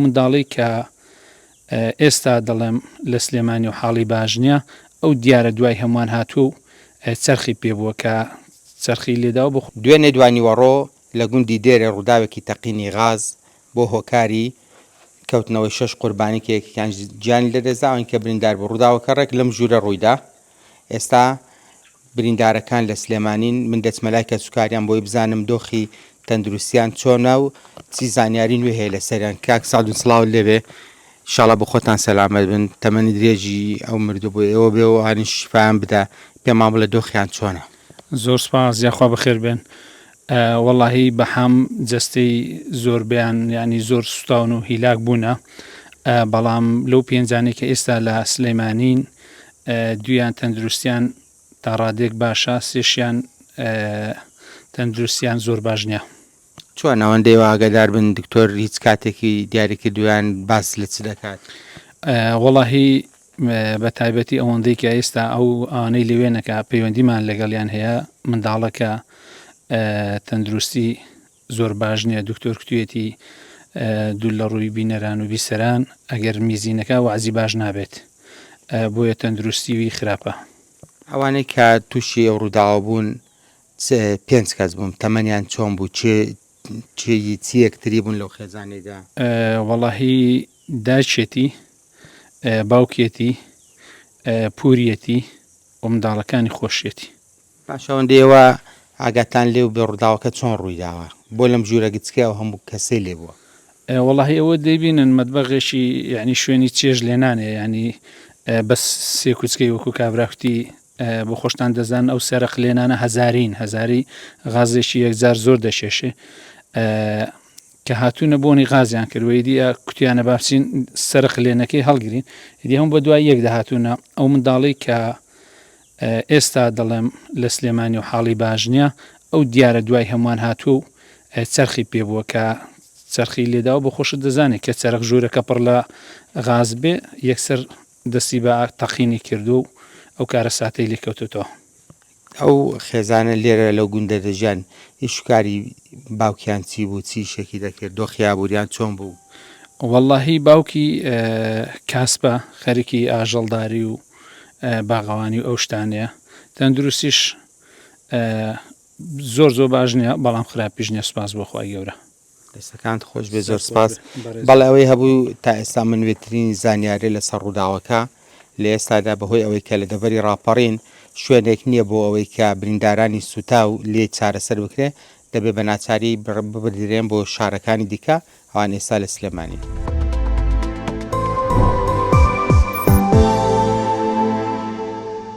منداڵی کە ئێستا دەڵێم لە سلێمانی و حاڵی باش نییە ئەو دیارە دوای هەمووان هاتوو چرخی پێبووە کە چرخی لێداوە بۆ دوێنێ دوانیوەڕۆ لە گوندی دێرە ڕووداوێکی تەقینی غاز بۆ هۆکاری کەوتنەوەی 6 قوربانیکێکیان گیانی لەدەستداون کە بریندار بە ڕووداوەکە ڕێک لەم ژوورە ڕوویدا. ئێستا بریندارەکان لە سلێمانین من دەچمەلای کە سوکاریان بۆی بزانم دۆخی تەندروستیان چۆنە و چی زانیاری نوێ هەیە لە سەریان. کاک سعد سڵاو لێبێ، ئینشاڵڵا بە خۆتان سەلامەت بن، تەمەنی درێژی ئەو مردوو بۆ ئێوە بێ و هانی شیفایان بدا، پێمان بڵێ دۆخیان چۆنە. زۆر سپاس، یاخوا بەخێر بێن. وەڵاهی بەحام جەستەی زۆربیان ینی زۆر سوتاون و هیلاک بوونە، بەڵام لەو پێنجانێک کە ئێستا لە سلێمانین دویان تەندروستیان تا ڕادێک باشە، سێشیان تەندروستیان زۆر باش نییە. چۆن ئەوەندەی ئاگادار بن دکتۆر هیچ کاتێکی دیاریکردویان باس لە چ دەکات؟ وەڵاهی بە تایبەتی ئەوەندەی کە ئێستا ئەو ئەوانەی لەوێنەکە پەیوەندیمان لەگەڵیان هەیە، منداڵەکە تەندروستی زۆر باش نییە، دکتۆر کتوێتی دوو لە ڕووی بینەران و بیسەران ئەگەر میزینەکە وەعزی باش نابێت، بۆیە تەندروستیوی خراپە. ئەوانەی کە تووشی ئەو ڕووداوە بوون 5 کەس بووم، تەمەنیان چۆن بوو؟ چی یەکتری بوون لەو خێزانێدا؟ وەڵاهی داچێتی، باوکێتی، پوریەتی و منداڵەکانی خۆشیەتی. باش ئەوەندەیەوە ئاگاتان لێو بە ڕووداوەکە چۆن ڕوویداوە بۆ لەم ژوورە گچکەوە هەموو کەسەی لێ بووە؟ وەڵاهی ئەوە دەیبینن مەتبەغێکی ینی شوێنی چێژ لێنانێ، ینی بەس سێ کوچکەی وەکو کابراکتی بۆ خۆشتان دەزان ئەو سەرق لێنانە هەزاری غازێکی یەکجار زۆر دەشێشێ کە هاتوونە بۆنی غازیان کردووە، دیە کوتیانە بابچین سەرق لێنەکەی هەڵگرین، دی هەم بە دوای یەک داهاتوونە. ئەو منداڵی کە ئێستا دەڵێم لە سلێمانی و حاڵی باش نییە ئەو دیارە دوای هەمووان هاتوو چرخی پێبووە کە چرخی لێداوە بۆ خۆشت دەزانێت کە چرخ ژوورەکە پڕ لە غاز بێ یەکسەر دەستی بە تەقینی کردو و ئەو کارە ساتەی لێکەوتوتەوە. ئەو خێزانە لێرە لەو گوندە دەژیان هیچکاری باوکیان چی بوو؟ چی شێکی دەکرد؟ دۆخیابووریان چۆن بوو؟ وەڵاهی باوکی کاسبە خەریکی ئاژەڵداری و باغەوانی و ئەو شتانەیە، تەندروستیش زۆر باش نییە، بەڵام خراپیش نییە. سوپاس بۆ خی گەورە. دەستەکانت خۆش بێ، زۆر سپاس. بەڵێ ئەوەی هەبوو تا ئێستا منوێترین زانیاری لەسەر ڕووداوەکە لە ئێستادا بەهۆی ئەوەی کە لە دەڤەری ڕاپەڕین شوێنێک نییە بۆ ئەوەی کە بریندارانی سوتا و لێ چارەسەر بکرێ، دەبێ بە ناچاری ببدرێن بۆ شارەکانی دیکە ئەوان ئێستا لە سلێمانی.